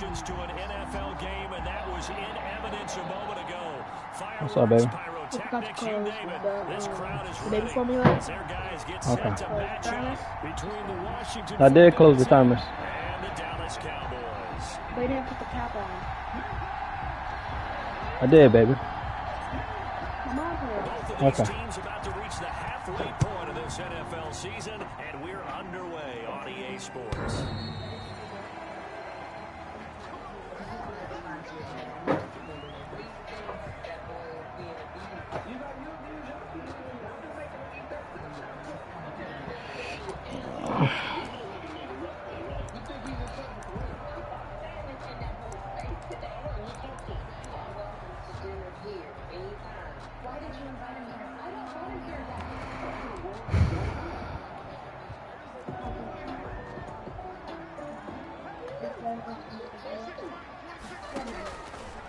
congratulations to an NFL game, and that was in evidence a moment ago. What's up, baby? Pyrotechnics, you name it. This crowd is ready as their guys get set to match up between the Washington I did close the timers. and the Dallas Cowboys. But you didn't put the cap on. I did, baby. Both of these teams about to reach the halfway point of this NFL season, and we're underway on EA Sports.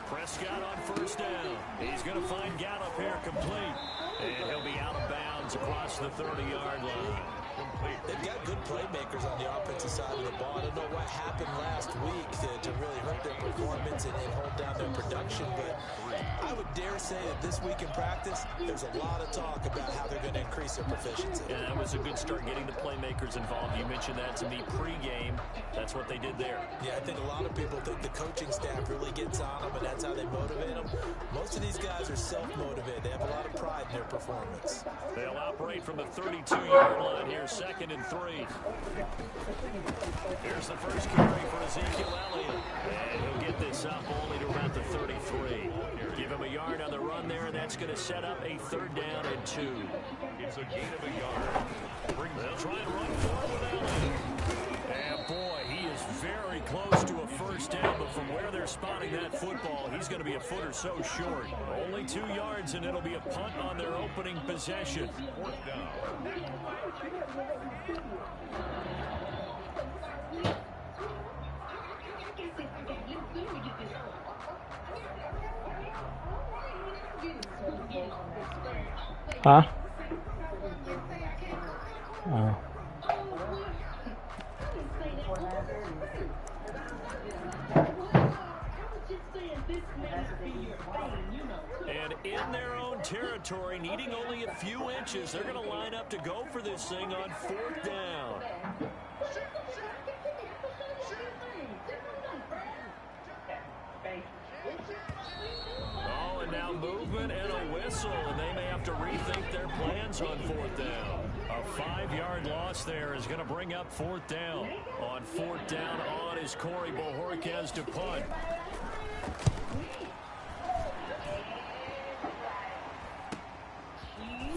Prescott on first down. He's going to find Gallup here complete. And he'll be out of bounds across the 30-yard line. They've got good playmakers on the offensive side of the ball. I don't know what happened last week to really hurt their performance and hold down their production, but I would dare say that this week in practice, there's a lot of talk about how they're going to increase their proficiency. Yeah, that was a good start getting the playmakers involved. You mentioned that to me pregame. That's what they did there. Yeah, I think a lot of people think the coaching staff really gets on them, and that's how they motivate them. Most of these guys are self-motivated. They have a lot of pride in their performance. They'll operate from the 32-yard line here, 2nd and 3. Here's the first carry for Ezekiel Elliott. And he'll get this up only to about the 33. Give him a yard on the run there, and that's going to set up a 3rd down and 2. It's a gain of a yard. They'll try and run forward with Elliott. And boy, he is very close to a first down, but from where they're spotting that football, he's going to be a foot or so short. Only 2 yards, and it'll be a punt on their opening possession. 4th down. Huh? And in their own territory, needing only a few inches, they're going to line up to go for this thing on 4th down. Oh, and now movement and a whistle, and they may have to rethink their plans on 4th down. A 5-yard loss there is going to bring up 4th down. On 4th down on is Corey Bojorquez to punt.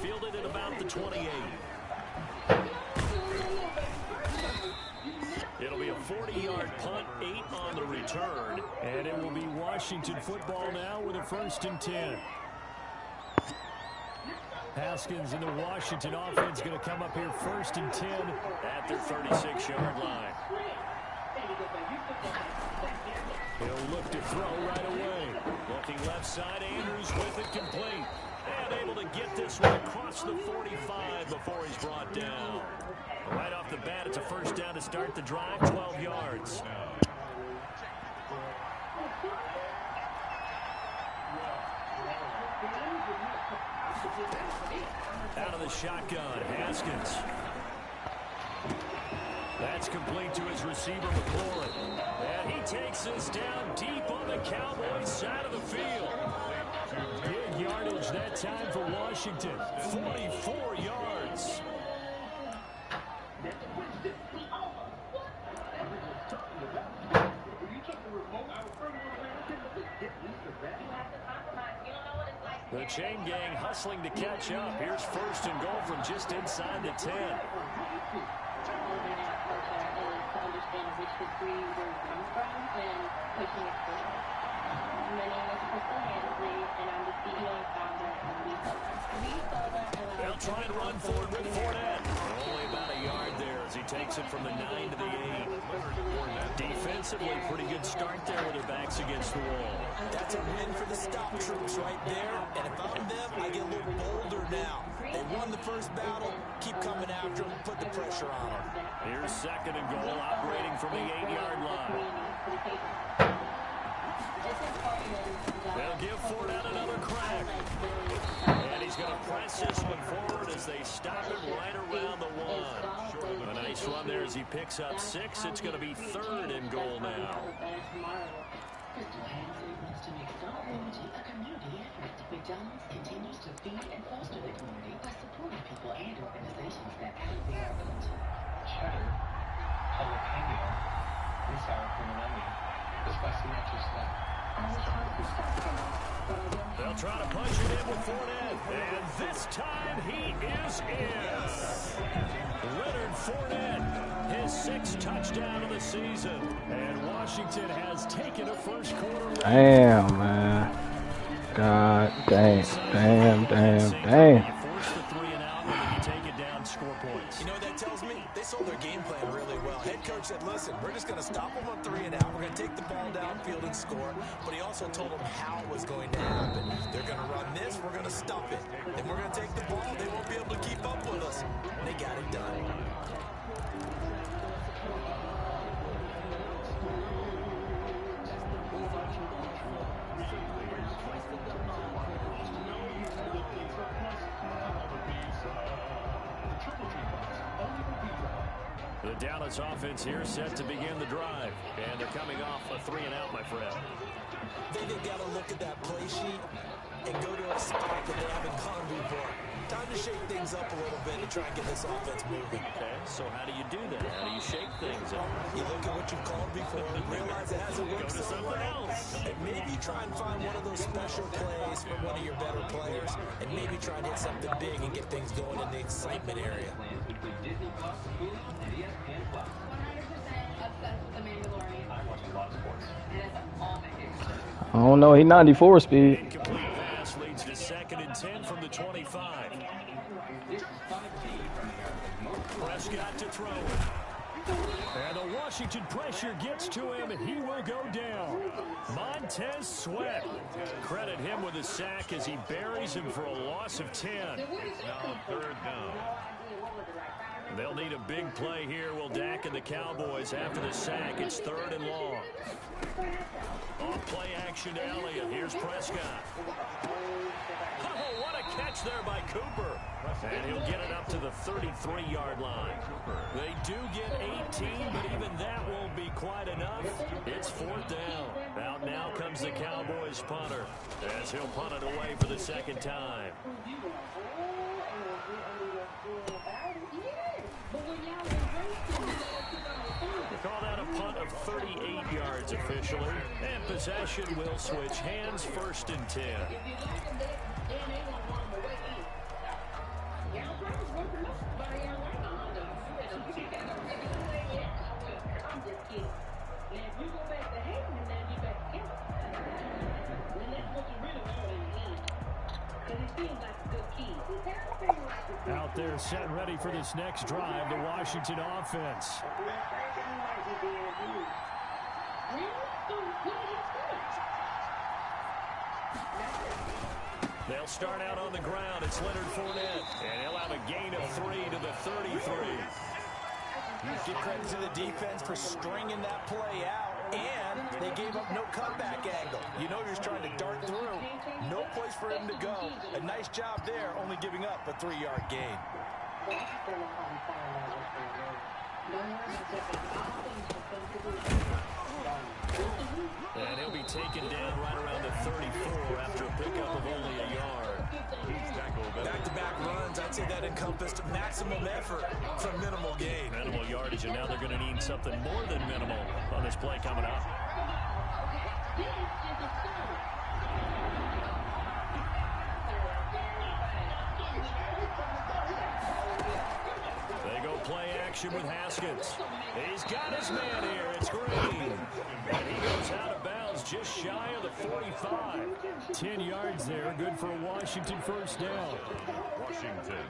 Fielded at about the 28. It'll be a 40-yard punt, 8 on the return, and it will be Washington football now with a 1st and 10. Haskins and the Washington offense going to come up here 1st and 10 at their 36-yard line. He'll look to throw right away. Looking left side, Andrews with it complete. And able to get this one across the 45 before he's brought down. Right off the bat, it's a 1st down to start the drive, 12 yards. Out of the shotgun, Haskins. That's complete to his receiver, McLaurin. And he takes this down deep on the Cowboys side of the field. Big yardage that time for Washington, 44 yards. The chain gang hustling to catch up. Here's 1st and goal from just inside the 10. They'll try and run forward with Fournette. Only about a yard there as he takes it from the 9 to the 8. Defensively, pretty good start there with their backs against the wall. That's a win for the stop troops right there. And if I'm them, I get a little bolder now. They won the first battle. Keep coming after them. Put the pressure on them. Here's 2nd and goal, operating from the 8-yard line. They'll give Fournette another crack. And he's going to press this one forward as they stop him right around the 1. A nice run there as he picks up 6. It's going to be 3rd and goal now. McDonald's continues to feed and foster the community by supporting people and organizations that help the airport. Cheddar, jalapeno, and sour cream and onion. The spicy nacho snack. They'll try to punch it in with Fournette, and this time he is in. Leonard Fournette, his 6th touchdown of the season, and Washington has taken a first quarter lead. Damn, man. God damn. You force the 3 and out, and then you take it down, score points. You know what that tells me? They sold their game plan really well. Head coach said, listen, we're just going to stop them on 3 and out. We're going to take the ball downfield and score. But he also told them how it was going to happen. They're going to run this. We're going to stop it. Then we're going to take the ball. They won't be able to keep up with us. And they got it done. The Dallas offense here set to begin the drive. And they're coming off a 3 and out, my friend. They've got to look at that play sheet and go to a spot that they haven't gone before. Time to shake things up a little bit and try and get this offense moving. Okay, so how do you do that? How do you shake things up? You look at what you've called before and realize it hasn't worked Go to something else. And maybe try and find one of those special plays from one of your better players and maybe try and hit something big and get things going in the excitement area. I don't know. He 94 speed. Incomplete pass leads to 2nd and 10 from the 25. Prescott to throw it. And the Washington pressure gets to him, and he will go down. Montez Sweat. Credit him with a sack as he buries him for a loss of 10. Now 3rd down. They'll need a big play here. Will Dak and the Cowboys after the sack. It's 3rd and long. Off play action to Elliott. Here's Prescott. Oh, what a catch there by Cooper. And he'll get it up to the 33-yard line. They do get 18, but even that won't be quite enough. It's 4th down. Out now comes the Cowboys punter as he'll punt it away for the 2nd time. Call that a punt of 38 yards officially. And possession will switch hands. 1st and 10. Out there set ready for this next drive, the Washington offense. They'll start out on the ground. It's Leonard Fournette, and he'll have a gain of 3 to the 33. Give credit to the defense for stringing that play out, and they gave up no comeback angle. You know you're just trying to dart through. No place for him to go. A nice job there, only giving up a 3-yard gain. And he'll be taken down right around the 34 after a pickup of only a yard. Back-to-back runs, I'd say that encompassed maximum effort for minimal gain. Minimal yardage, and now they're going to need something more than minimal on this play coming up. They go play action with Haskins. He's got his man here. It's Green. And he goes out of bounds just shy of the 45. 10 yards there. Good for a Washington 1st down. Washington.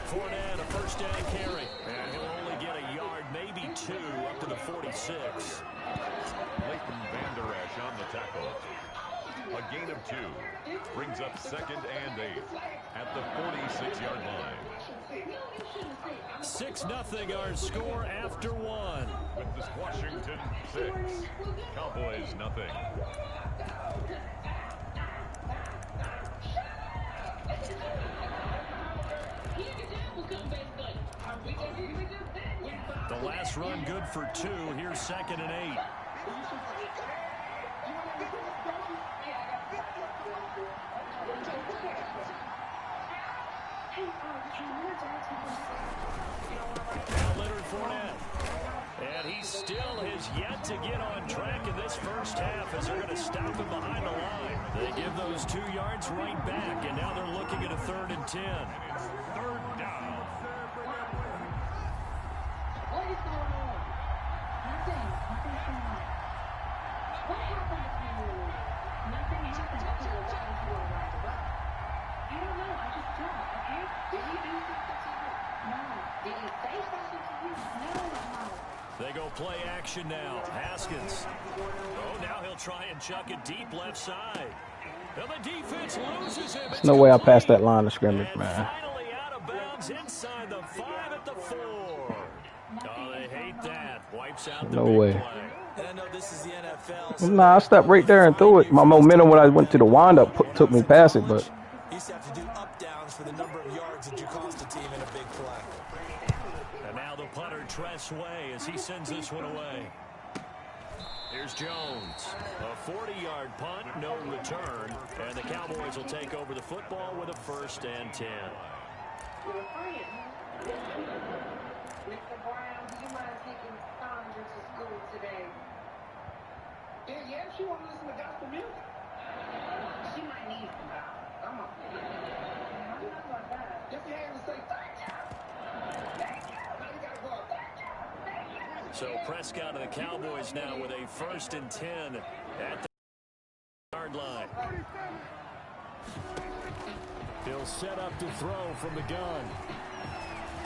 Fournette, a 1st down carry. And he'll only get a yard, maybe 2, up to the 46. Leighton Vander Esch on the tackle. A gain of 2 brings up 2nd and 8 at the 46-yard line. 6-0 our score after 1. With this Washington 6, Cowboys nothing. The last run good for 2. Here's 2nd and 8. Now Leonard Fournette. And he still has yet to get on track in this first half as they're going to stop him behind the line. They give those 2 yards right back, and now they're looking at a 3rd and 10. Third down. What is going on? Nothing. Nothing's going on. What happened between you and me? Nothing happened until the Giants were right away. I don't know. I just don't, okay? Did he do something to you? No. Did he say something to you? No. They go play action now. Haskins. Oh, now he'll try and chuck it deep left side. And the defense loses him. There's no way I passed that line of scrimmage, man. Finally out of bounds inside the 5 at the 4. Oh, they hate that. Wipes out the No big way. play. And I know this is the NFL. So Nah, I stepped right there and threw it. My momentum when I went to the windup took me past it, but you used to have to do up downs for the number of yards that you cost a team in a big play. And now the punter Tress Way as he sends this one away. Here's Jones. A 40-yard punt, no return. And the Cowboys will take over the football with a 1st and 10. Mr. Brown, do you mind taking Sandra to school today? Yeah, she won't listen to gospel music. She might need some gospel. Come on. I'm not like that. Just your hands and say, thank you. Thank you. Now you gotta go up. Thank you. Thank you. So Prescott and the Cowboys now with a 1st and 10 at the yard line. He'll set up to throw from the gun.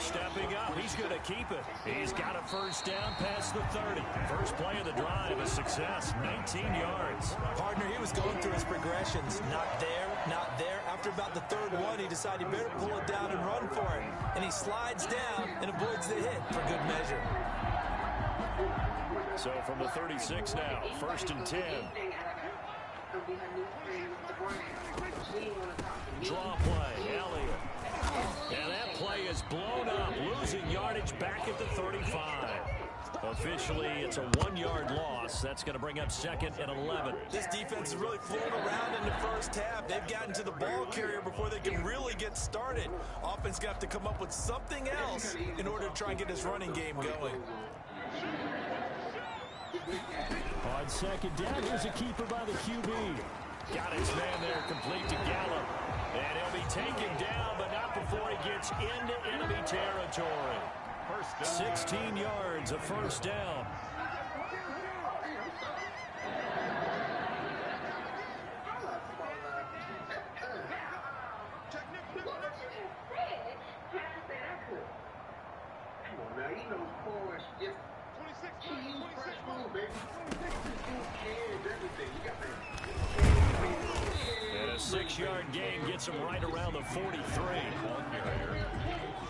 Stepping up, he's going to keep it. He's got a 1st down past the 30. First play of the drive, a success, 19 yards. Partner, he was going through his progressions. Not there, not there. After about the 3rd one, he decided he better pull it down and run for it. And he slides down and avoids the hit for good measure. So from the 36 now, 1st and 10. Draw play, Elliott. And that play is blown up, losing yardage back at the 35. Officially, it's a 1-yard loss. That's going to bring up 2nd and 11. This defense is really flown around in the first half. They've gotten to the ball carrier before they can really get started. Offense got to come up with something else in order to try and get this running game going. On 2nd down, here's a keeper by the QB. Got his man there, complete to Gallup. And he'll be taken down, but not before he gets into enemy territory. 16 yards, a 1st down. And a 6-yard gain gets him right around the 43.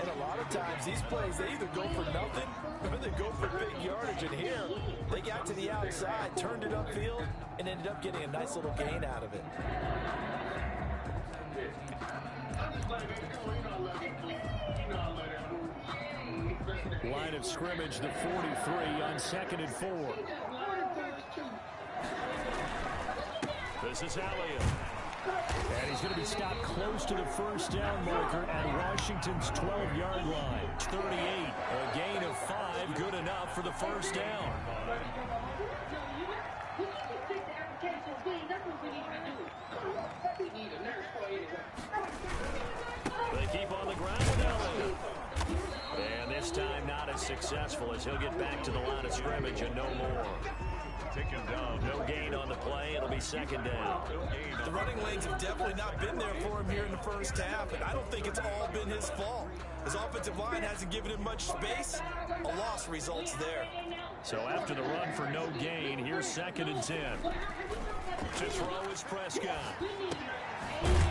And a lot of times, these plays, they either go for nothing or they go for big yardage. And here, they got to the outside, turned it upfield, and ended up getting a nice little gain out of it. Line of scrimmage, the 43 on 2nd and 4. This is Elliott. And he's going to be stopped close to the 1st down marker at Washington's 12-yard line. 38, a gain of 5, good enough for the 1st down. They keep on the ground with Elliott. And this time not as successful as he'll get back to the line of scrimmage and no more. Taken down. No gain on the play. It'll be 2nd down. The running lanes have definitely not been there for him here in the first half, and I don't think it's all been his fault. His offensive line hasn't given him much space. A loss results there. So after the run for no gain, here's 2nd and 10. To throw is Prescott.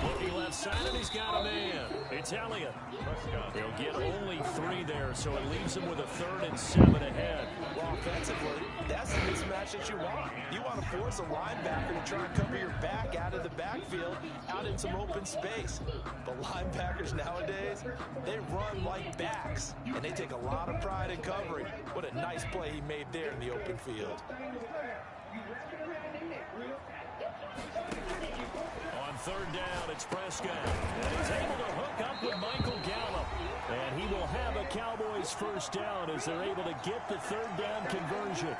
Looking left side, and he's got a man. It's Elliott. He'll get only 3 there, so it leaves him with a 3rd and 7 ahead. Well, offensively, that's the mismatch that you want. You want to force a linebacker to try and cover your back out of the backfield, out in some open space. But linebackers nowadays, they run like backs, and they take a lot of pride in covering. What a nice play he made there in the open field. On 3rd down, it's Prescott. And he's able to hook up with Michael Gallup. And he will have a Cowboys 1st down as they're able to get the 3rd down conversion.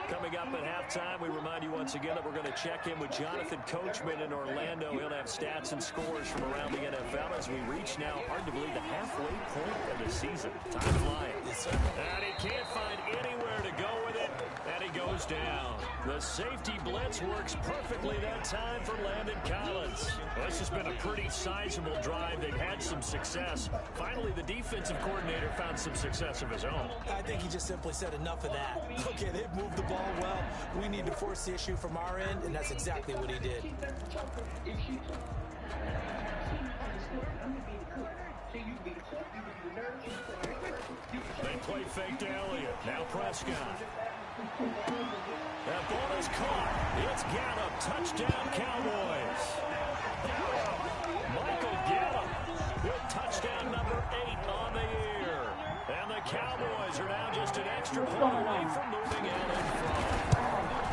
Coming up at halftime, we remind you once again that we're going to check in with Jonathan Coachman in Orlando. He'll have stats and scores from around the NFL as we reach now, hard to believe, the halfway point of the season. Time flying. Yes, and he can't find anywhere to go with it, and he goes down. The safety blitz works perfectly that time for Landon Collins. Well, this has been a pretty sizable drive. They've had some success. Finally, the defensive coordinator found some success of his own. I think he just simply said enough of that. Okay, they've moved the ball well. We need to force the issue from our end, and that's exactly what he did. They play fake to Elliott. Now Prescott. That ball is caught. It's Gallup. Touchdown, Cowboys. Michael Gallup with touchdown number 8 on the year. And the Cowboys are now just an extra point away from moving out in front.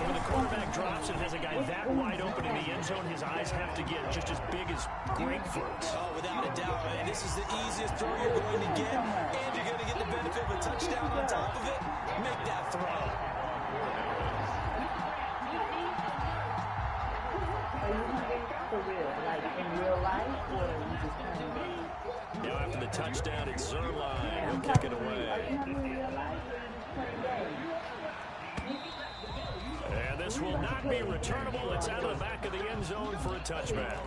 When the quarterback drops and has a guy that wide open in the end zone, his eyes have to get just as big as grapefruits. Oh, without a doubt, man. This is the easiest throw you're going to get, and you're going to get the benefit of a touchdown on top of it. Make that throw. Now after the touchdown, it's Zerline. He'll kick it away. And this will not be returnable. It's out of the back of the end zone for a touchback.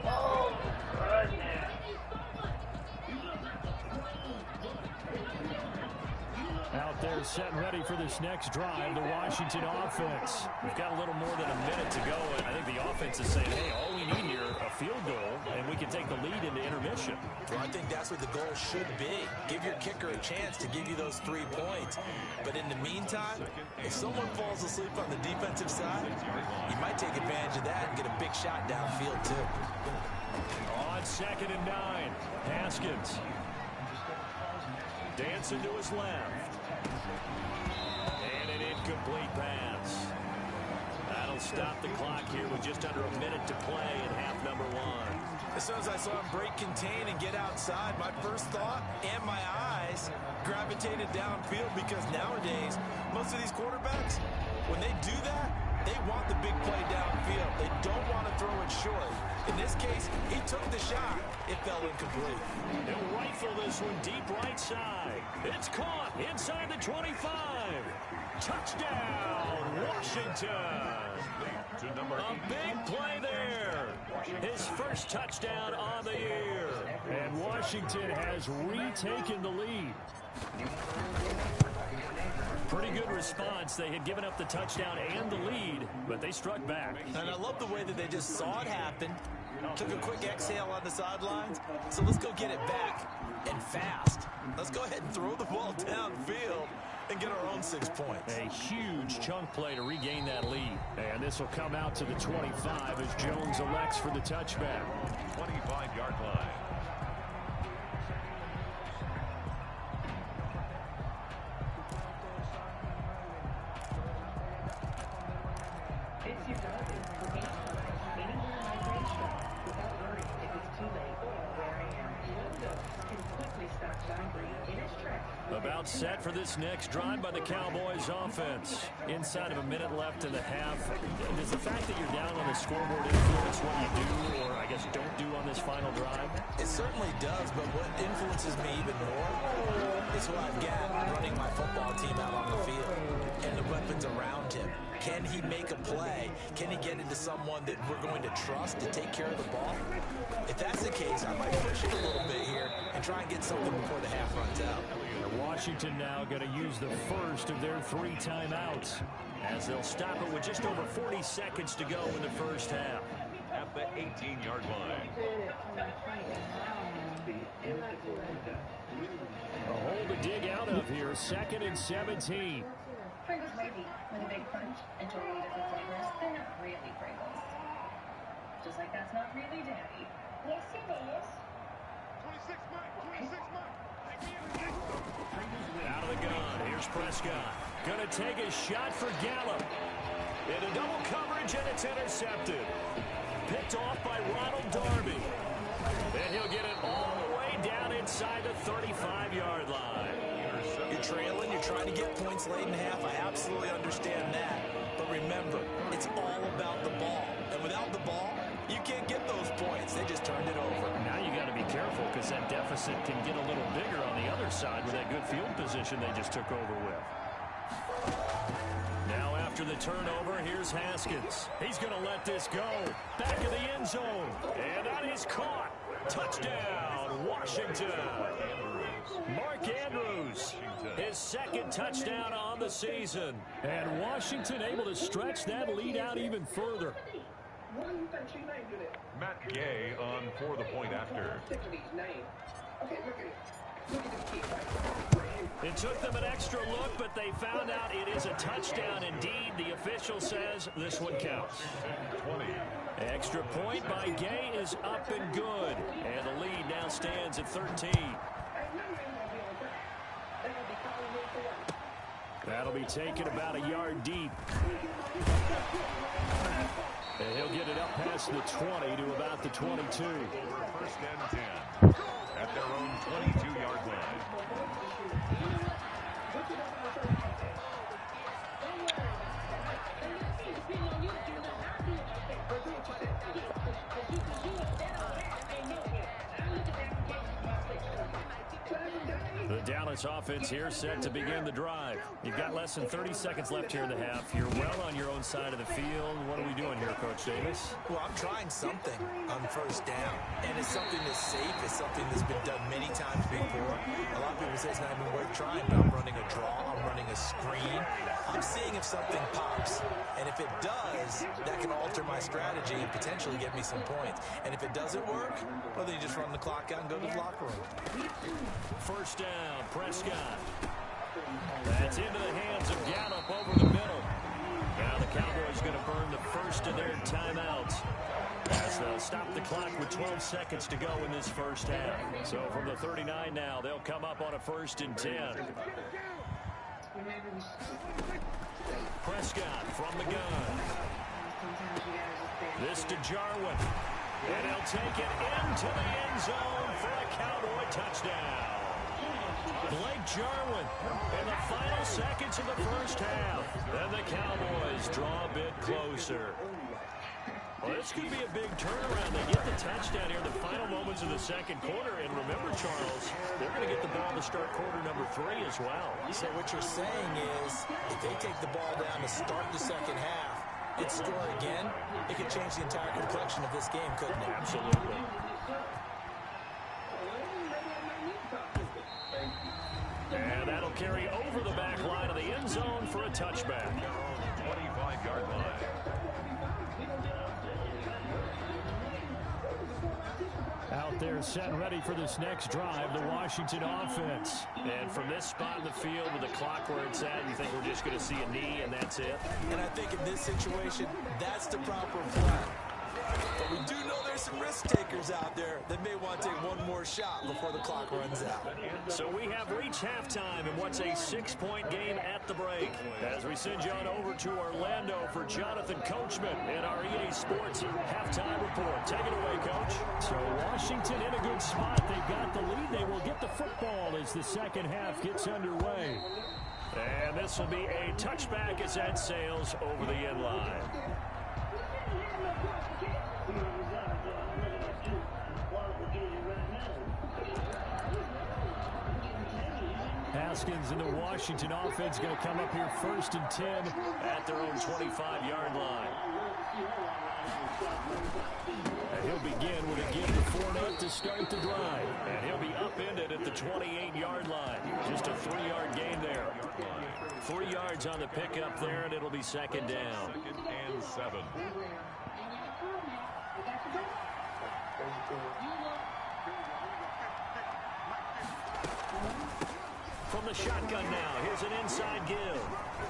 Oh, goodness. Out there set and ready for this next drive, the Washington offense. We've got a little more than a minute to go, and I think the offense is saying, hey, all we need here, a field goal, and we can take the lead into intermission. Well, I think that's what the goal should be. Give your kicker a chance to give you those 3 points. But in the meantime, if someone falls asleep on the defensive side, you might take advantage of that and get a big shot downfield, too. On 2nd and 9, Haskins. Dancing to his left. And an incomplete pass. That'll stop the clock here with just under a minute to play in half number 1. As soon as I saw him break contain and get outside, my first thought and my eyes gravitated downfield, because nowadays, most of these quarterbacks, when they do that, they want the big play downfield. They don't want to throw it short. In this case, he took the shot. It fell incomplete. He'll rifle this one deep right side. It's caught inside the 25. Touchdown, Washington. A big play there. His first touchdown on the year. And Washington has retaken the lead. Pretty good response. They had given up the touchdown and the lead, but they struck back. And I love the way that they just saw it happen, took a quick exhale on the sidelines. So let's go get it back, and fast. Let's go ahead and throw the ball downfield and get our own 6 points. A huge chunk play to regain that lead. And this will come out to the 25 as Jones elects for the touchback. 25-yard line. About set for this next drive by the Cowboys offense. Inside of a minute left in the half. Does the fact that you're down on the scoreboard influence what you do, or I guess don't do on this final drive? It certainly does, but what influences me even more is who I've got running my football team out on the field and the weapons around him. Can he make a play? Can he get into someone that we're going to trust to take care of the ball? If that's the case, I might push it a little bit here and try and get something before the half runs out. Washington now going to use the first of their 3 timeouts as they'll stop it with just over 40 seconds to go in the first half. At the 18-yard line. A hole to dig out of here, 2nd and 17. Pringles wavy with a big crunch and 28 different flavors. They're not really Pringles. Just like that's not really Daddy. Yes, it is. 26 Mike. Out of the gun, here's Prescott. Gonna take a shot for Gallup. Into double coverage, and it's intercepted. Picked off by Ronald Darby. And he'll get it all the way down inside the 35-yard line. You're trailing, you're trying to get points late in half. I absolutely understand that. But remember, it's all about the ball. And without the ball, you can't get those points. They just turned it over. Now you got to be careful because that deficit can get a little bigger on the other side with that good field position they just took over with. Now after the turnover, here's Haskins. He's going to let this go. Back of the end zone. And that is caught. Touchdown, Washington. Mark Andrews, his 2nd touchdown on the season. And Washington able to stretch that lead out even further. Matt Gay on for the point after. It took them an extra look, but they found out it is a touchdown indeed. The official says this one counts. 20. Extra point by Gay is up and good. And the lead now stands at 13. That'll be taken about a yard deep. And he'll get it up past the 20 to about the 22. First and 10 at their own 22-yard line. The Dallas offense here set to begin the drive. You've got less than 30 seconds left here in the half. You're well on your own side of the field. What are we doing here, Coach Davis? Well, I'm trying something on first down. And it's something that's safe. It's something that's been done many times before. A lot of people say it's not even worth trying, but I'm running a draw. I'm running a screen. I'm seeing if something pops. And if it does, that can alter my strategy and potentially get me some points. And if it doesn't work, well, then you just run the clock out and go to the locker room. First down, Prescott. That's into the hands of Gallup over the middle. Now the Cowboys going to burn the first of their timeouts as they'll stop the clock with 12 seconds to go in this first half. So from the 39 now, they'll come up on a 1st and 10. Prescott from the gun. This to Jarwin. And he'll take it into the end zone for a Cowboy touchdown. Blake Jarwin in the final seconds of the first half. And the Cowboys draw a bit closer. Well, this could be a big turnaround. They get the touchdown here in the final moments of the second quarter. And remember, Charles, they're going to get the ball to start quarter number 3 as well. So what you're saying is if they take the ball down to start the second half and score again, it could change the entire complexion of this game, couldn't it? Absolutely. And that'll carry over the back line of the end zone for a touchback. 25-yard line. Out there set and ready for this next drive, the Washington offense. And from this spot in the field with the clock where it's at, you think we're just going to see a knee and that's it? And I think in this situation, that's the proper play. But we do know there's some risk takers out there that may want to take one more shot before the clock runs out. So we have reached halftime in what's a 6-point game at the break. As we send you on over to Orlando for Jonathan Coachman in our EA Sports halftime report. Take it away, Coach. So Washington in a good spot. They've got the lead. They will get the football as the second half gets underway. And this will be a touchback as that sails over the end line. Haskins and the Washington offense going to come up here 1st and 10 at their own 25-yard line. And he'll begin with a give to Fournette to start the drive. And he'll be upended at the 28-yard line. Just a 3-yard gain there. 3 yards on the pickup there, and it'll be second down. 2nd and 7. From the shotgun now, here's an inside give.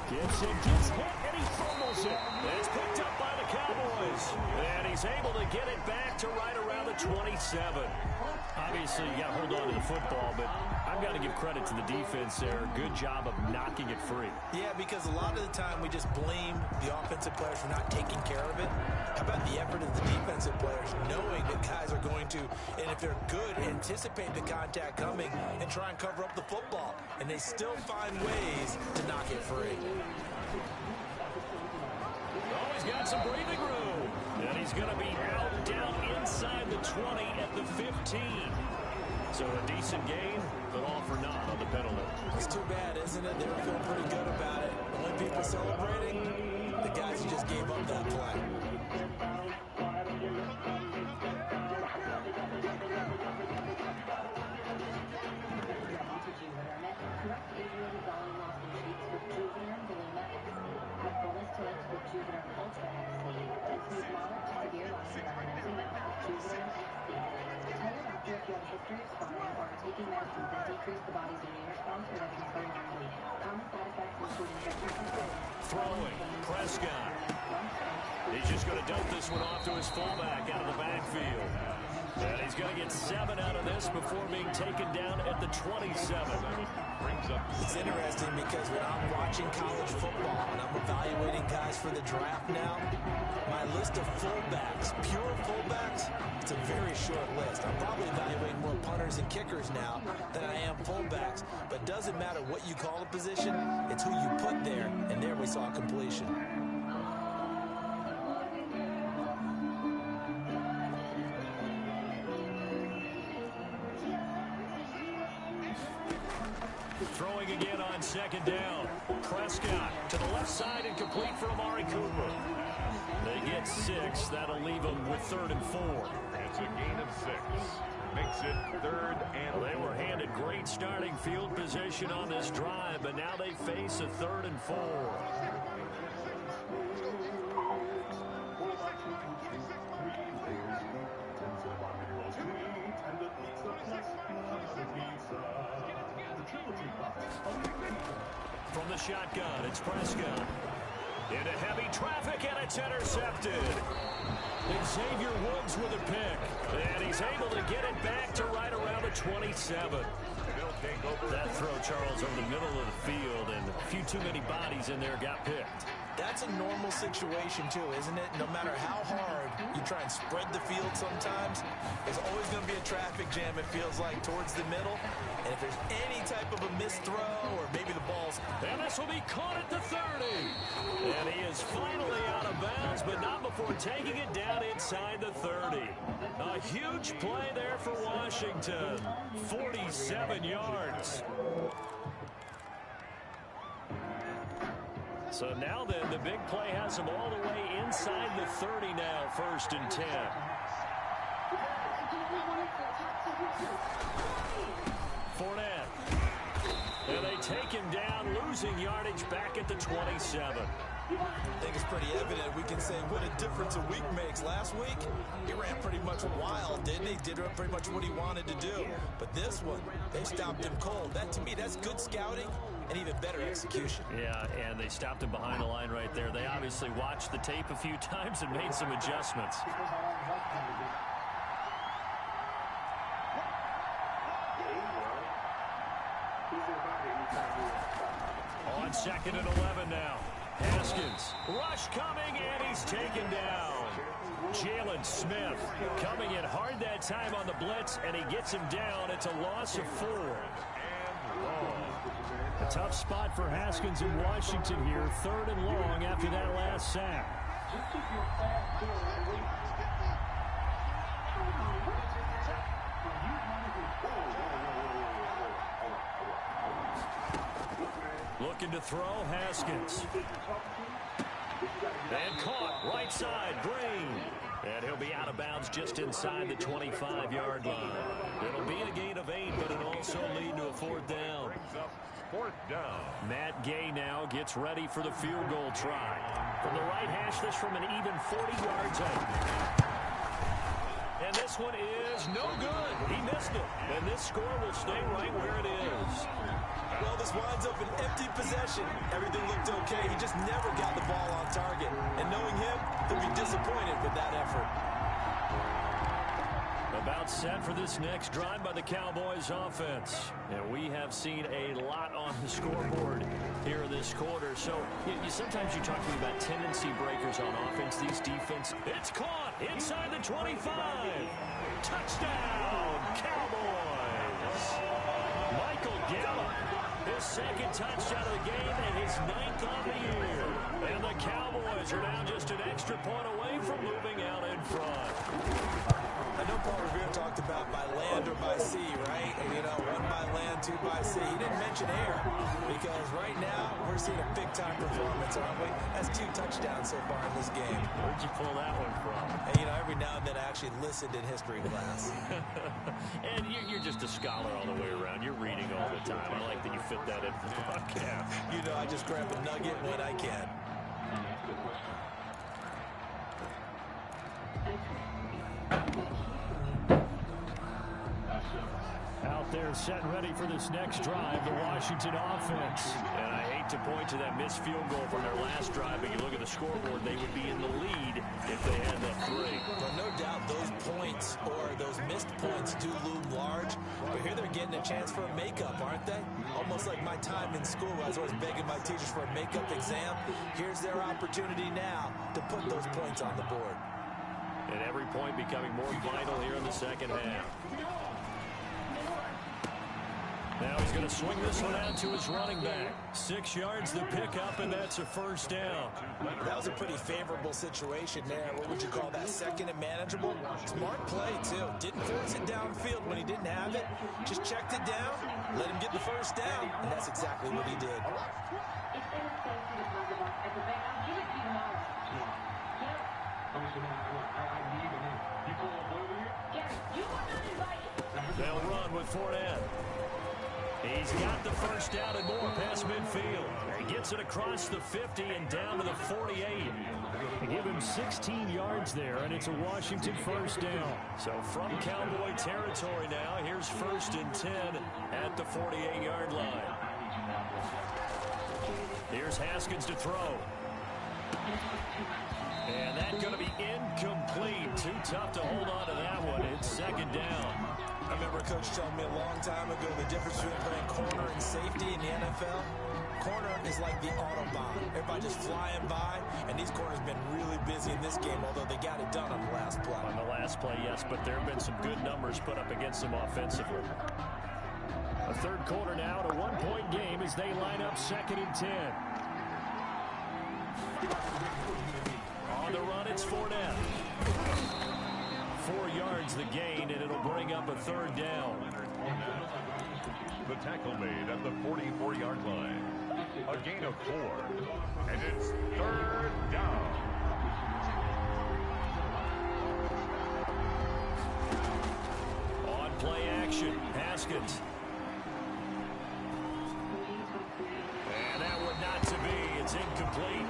Gibson gets hit, and he fumbles it. It's picked up by the Cowboys. And he's able to get it back to right around the 27. Obviously, you got to hold on to the football, but I've got to give credit to the defense there. Good job of knocking it free. Yeah, because a lot of the time we just blame the offensive players for not taking care of it. How about the effort of the defensive players, knowing that guys are going to, and if they're good, anticipate the contact coming and try and cover up the football. And they still find ways to knock it free. Oh, he's got some breathing room. And he's going to be out down inside the 20 at the 15. So a decent gain, but all for naught on the penalty. It's too bad, isn't it? They were feeling pretty good about it. The only people celebrating, the guys who just gave up that play. Throwing, Prescott. He's just going to dump this one off to his fullback out of the backfield. And he's going to get 7 out of this before being taken down at the 27. It's interesting because when I'm watching college football and I'm evaluating guys for the draft now, my list of fullbacks, pure fullbacks, it's a very short list. I'm probably evaluating more punters and kickers now than I am fullbacks. But it doesn't matter what you call a position, it's who you put there, and there we saw completion. Throwing again on second down. Prescott to the left side and complete for Amari Cooper. They get 6. That'll leave them with 3rd and 4. It's a gain of 6. Makes it 3rd and 4. They were handed great starting field position on this drive, but now they face a 3rd and 4. From the shotgun, it's Prescott. Into heavy traffic, and it's intercepted. Xavier Woods with a pick. And he's able to get it back to right around the 27. That throw, Charles, over the middle of the field, and a few too many bodies in there got picked. That's a normal situation, too, isn't it? No matter how hard you try and spread the field sometimes, there's always going to be a traffic jam, it feels like, towards the middle. And if there's any type of a missed throw or maybe the ball's... And this will be caught at the 30. And he is finally out of bounds, but not before taking it down inside the 30. A huge play there for Washington. 47 yards. So now then, the big play has them all the way inside the 30 now, 1st and 10. Fournette. And they take him down, losing yardage back at the 27. I think it's pretty evident. We can say what a difference a week makes. Last week, he ran pretty much wild, didn't he? Did pretty much what he wanted to do. But this one, they stopped him cold. That, to me, that's good scouting and even better execution. Yeah, and they stopped him behind the line right there. They obviously watched the tape a few times and made some adjustments. On 2nd and 11 now. Haskins, rush coming, and he's taken down. Jalen Smith coming in hard that time on the blitz, and he gets him down. It's a loss of 4. A tough spot for Haskins in Washington here. 3rd and long after that last sack. Looking to throw, Haskins. And caught, right side, Green. And he'll be out of bounds just inside the 25-yard line. It'll be a gain of 8, but it'll also lead to a 4th down. 4th down. Matt Gay now gets ready for the field goal try. From the right hash, this from an even 40 yards out. And this one is no good. He missed it. And this score will stay right where it is. Well, this winds up an empty possession. Everything looked okay. He just never got the ball on target. And knowing him, he'll be disappointed with that effort. About set for this next drive by the Cowboys offense. And we have seen a lot on the scoreboard here in this quarter. So sometimes you talk to me about tendency breakers on offense. These defense, it's caught inside the 25. Touchdown, Cowboys. Michael Gallup, his 2nd touchdown of the game and his 9th of the year. And the Cowboys are now just an extra point away from moving out in front. I know Paul Revere talked about by land or by sea, right? And, 1 by land, 2 by sea. He didn't mention air because right now we're seeing a big-time performance, aren't we? That's 2 touchdowns so far in this game. Where'd you pull that one from? And, every now and then I actually listened in history class. And you're just a scholar all the way around. You're reading all the time. I like that you fit that in the podcast. I just grab a nugget when I can. Out there set and ready for this next drive, the Washington offense. And I hate to point to that missed field goal from their last drive, but you look at the scoreboard, they would be in the lead if they had that 3. Well, no doubt those points or those missed points do loom large, but here they're getting a chance for a makeup, aren't they? Almost like my time in school, I was always begging my teachers for a makeup exam. Here's their opportunity now to put those points on the board. And every point becoming more vital here in the second half. Now he's going to swing this one out to his running back. 6 yards the pickup, and that's a 1st down. That was a pretty favorable situation there. What would you call that? 2nd and manageable? Smart play, too. Didn't force it downfield when he didn't have it. Just checked it down, let him get the 1st down, and that's exactly what he did. They'll run with Fournette. He's got the 1st down and more past midfield. He gets it across the 50 and down to the 48. They give him 16 yards there, and it's a Washington 1st down. So from Cowboy territory now, here's 1st and 10 at the 48-yard line. Here's Haskins to throw. And that's going to be incomplete. Too tough to hold on to that one. It's 2nd down. I remember Coach telling me a long time ago the difference between playing corner and safety in the NFL. Corner is like the Autobahn. Everybody just flying by, and these corners have been really busy in this game, although they got it done on the last play. On the last play, yes, but there have been some good numbers put up against them offensively. A 3rd quarter now, at a 1-point game as they line up 2nd and 10. On the run, it's Fournette. 4 yards the gain, and it'll bring up a 3rd down. The tackle made at the 44-yard line. A gain of 4. And it's 3rd down. On play action, Haskins. And that would not to be. It's incomplete.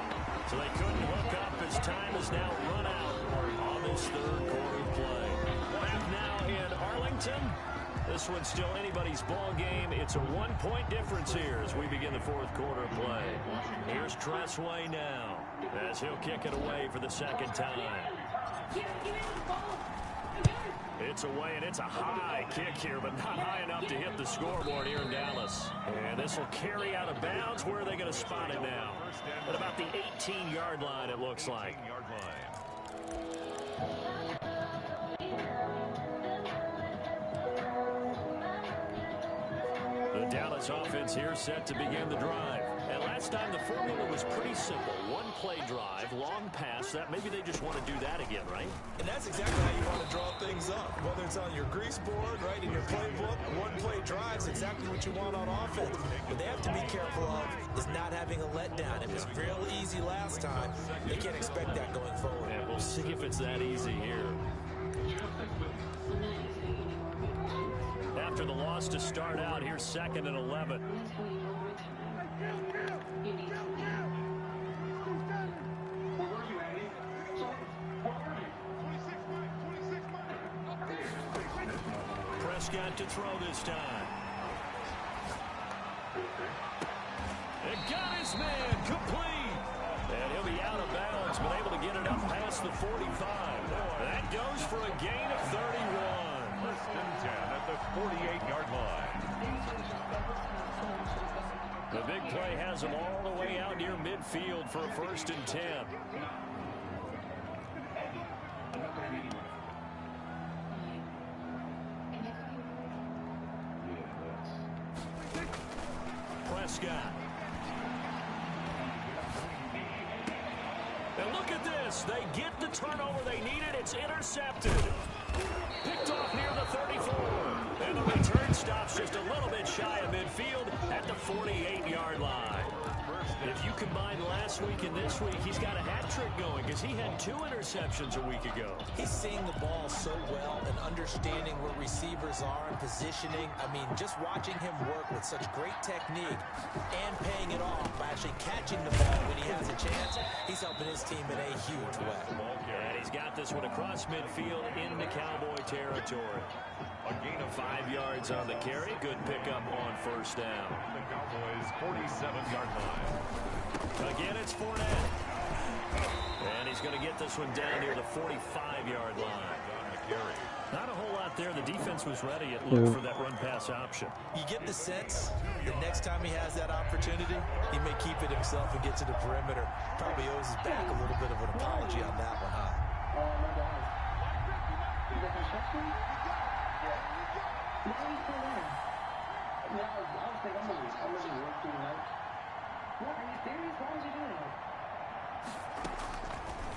So they couldn't hook up as time has now run out on this 3rd quarter play. Back now in Arlington. This one's still anybody's ball game. It's a 1-point difference here as we begin the 4th quarter play. Here's Tressway now as he'll kick it away for the 2nd time. It's away, and it's a high kick here, but not high enough to hit the scoreboard here in Dallas. And this will carry out of bounds. Where are they going to spot it now? At about the 18-yard line, it looks like. The Dallas offense here set to begin the drive. And last time the formula was pretty simple. One play drive, long pass. That maybe they just want to do that again, right? And that's exactly how you want to draw things up. Whether it's on your grease board, right, in your playbook, one play drive is exactly what you want on offense. What they have to be careful of is not having a letdown. It was real easy last time. They can't expect that going forward. And we'll see if it's that easy here. After the loss to start out, here's 2nd and 11. Prescott to throw this time. It got his man complete. And he'll be out of bounds, but able to get it up past the 45. That goes for a gain of 31. First and 10 at the 48-yard line. The big play has him all the way out near midfield for a 1st and 10. Prescott. And look at this. They get the turnover they needed. It's intercepted. Picked off near the 34. And the return stops just a little bit shy of midfield at the 48-yard line. If you combine last week and this week, he's got a hat trick going because he had 2 interceptions a week ago. He's seeing the ball so well and understanding where receivers are and positioning. I mean, just watching him work with such great technique and paying it off by actually catching the ball when he has a chance, he's helping his team in a huge way. And he's got this one across midfield into Cowboy territory. A gain of 5 yards on the carry. Good pickup on 1st down. the Cowboys' 47-yard line. Again, it's Fournette. And he's going to get this one down near the 45-yard line. Not a whole lot there. The defense was ready. It looked for that run-pass option. You get the sense the next time he has that opportunity, he may keep it himself and get to the perimeter. Probably owes his back a little bit of an apology on that one, huh?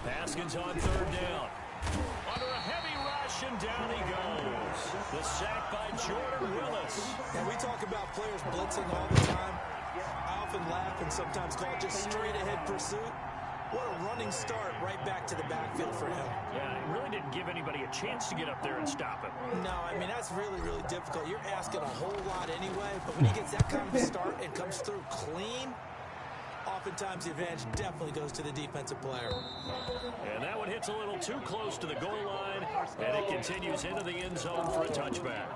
Haskins on 3rd down. Under a heavy rush, and down he goes. The sack by Jordan Willis. And we talk about players blitzing all the time. I often laugh and sometimes call it just straight-ahead pursuit. What a running start right back to the backfield for him. Yeah, it really didn't give anybody a chance to get up there and stop him. No, I mean, that's really, really difficult. You're asking a whole lot anyway, but when he gets that kind of a start and comes through clean, oftentimes the advantage definitely goes to the defensive player. And that one hits a little too close to the goal line, and it continues into the end zone for a touchback.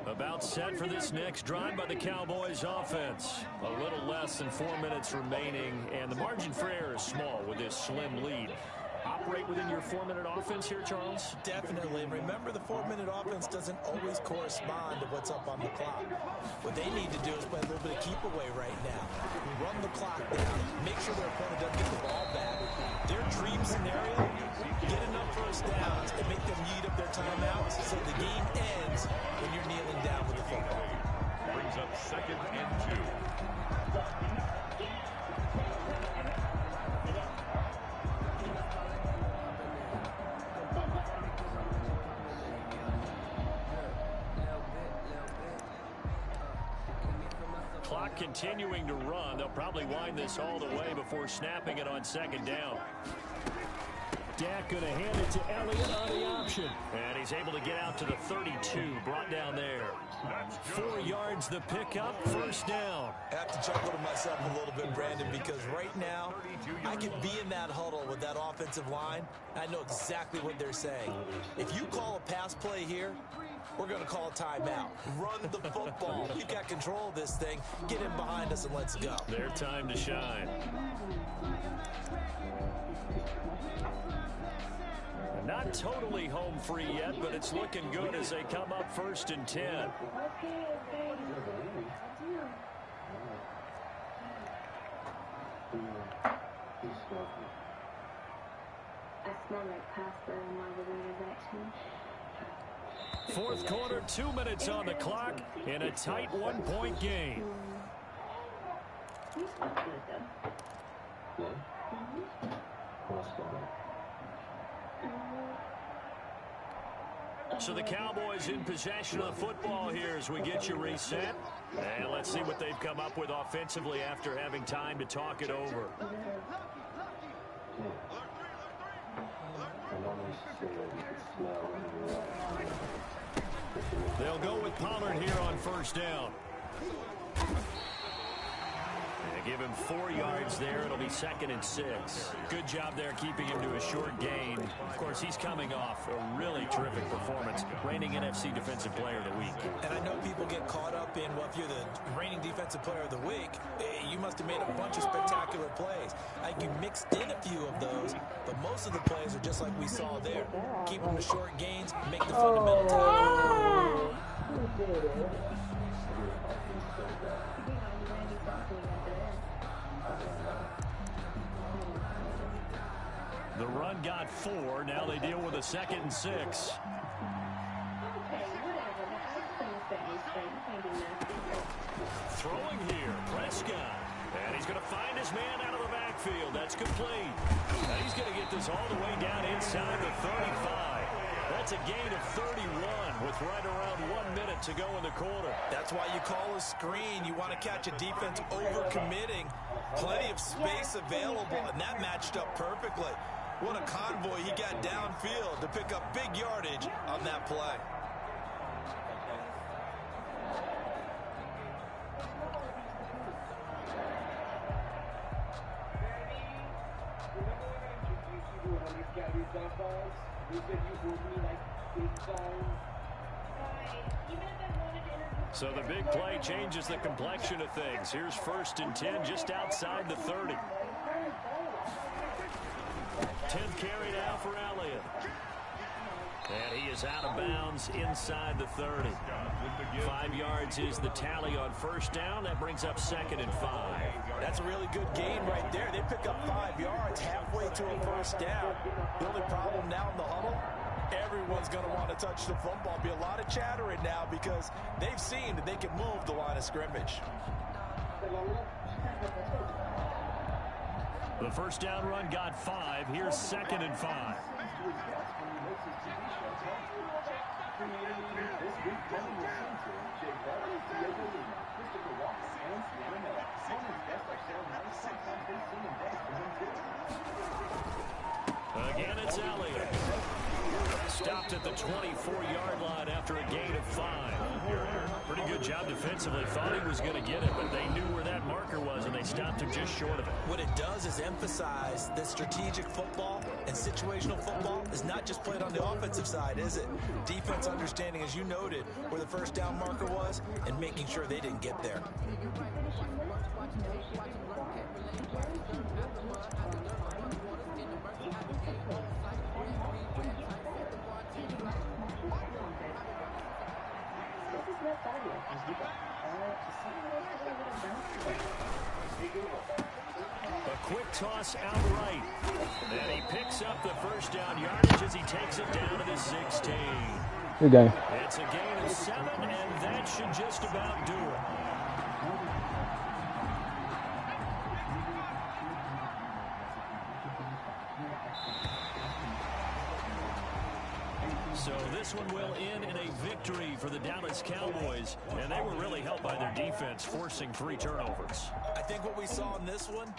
About set for this next drive by the Cowboys offense. A little less than 4 minutes remaining, and the margin for error is small with this slim lead. Operate within your 4-minute offense here, Charles? Definitely. Remember, the 4-minute offense doesn't always correspond to what's up on the clock. What they need to do is play a little bit of keep away right now. Run the clock down. Make sure their opponent doesn't get the ball back. Their dream scenario, get enough first downs and make them eat up their timeouts so the game ends when you're kneeling down with the football. Brings up 2nd and 2. Clock continuing to run. They'll probably wind this all the way before snapping it on 2nd down. Dak going to hand it to Elliott on the option. And he's able to get out to the 32, brought down there. 4 yards the pickup, 1st down. I have to chuckle to myself a little bit, Brandon, because right now I could be in that huddle with that offensive line. I know exactly what they're saying. If you call a pass play here, we're going to call a timeout. Run the football. You've got control of this thing. Get in behind us and let's go. Their time to shine. Not totally home free yet, but it's looking good as they come up 1st and 10. Fourth quarter, 2 minutes on the clock in a tight 1-point game. So the Cowboys in possession of the football here as we get you reset. And let's see what they've come up with offensively after having time to talk it over. They'll go with Pollard here on first down. They give him 4 yards there. It'll be 2nd and 6. Good job there keeping him to a short gain. Of course, he's coming off a really terrific performance. Reigning NFC Defensive Player of the Week. And I know people get caught up in, well, if you're the reigning Defensive Player of the Week, you must have made a bunch of spectacular plays. I think you mixed in a few of those, but most of the plays are just like we saw there. Keep them to short gains, make the fundamental tackle. The run got 4. Now they deal with a 2nd and 6. Throwing here, Prescott. And he's going to find his man out of the backfield. That's complete. And he's going to get this all the way down inside the 35. That's a gain of 31 with right around 1 minute to go in the quarter. That's why you call a screen. You want to catch a defense over-committing. Plenty of space available, and that matched up perfectly. What a convoy he got downfield to pick up big yardage on that play. So the big play changes the complexion of things. Here's 1st and 10 just outside the 30. 10th carry now for Elliott. And he is out of bounds inside the 30. 5 yards is the tally on first down. That brings up 2nd and 5. That's a really good gain right there. They pick up 5 yards halfway to a first down. The only problem now in the huddle, everyone's going to want to touch the football. Be a lot of chattering now because they've seen that they can move the line of scrimmage. The first down run got 5. Here's 2nd and 5. Again, it's Elliott. Stopped at the 24-yard line after a gain of 5. Pretty good job defensively. Thought he was going to get it, but they knew where that marker was, and they stopped him just short of it. What it does is emphasize that strategic football and situational football is not just played on the offensive side, is it? Defense understanding, as you noted, where the first down marker was and making sure they didn't get there. A quick toss outright. And he picks up the first down yardage as he takes it down to the 16. Good game. It's a gain of 7, and that should just about do it. So this one will end in a victory for the Dallas Cowboys, and they were really helped by their defense, forcing 3 turnovers. I think what we saw in this one,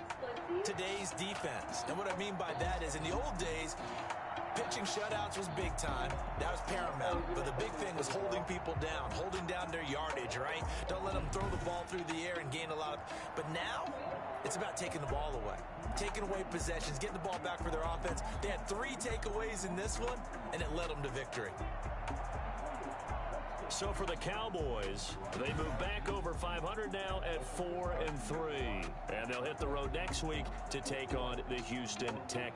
today's defense. And what I mean by that is in the old days, pitching shutouts was big time. That was paramount. But the big thing was holding people down, holding down their yardage, right? Don't let them throw the ball through the air and gain a lot of... But now, it's about taking the ball away. Taking away possessions, getting the ball back for their offense. They had 3 takeaways in this one, and it led them to victory. So for the Cowboys, they move back over 500 now at 4-3. And they'll hit the road next week to take on the Houston Texans.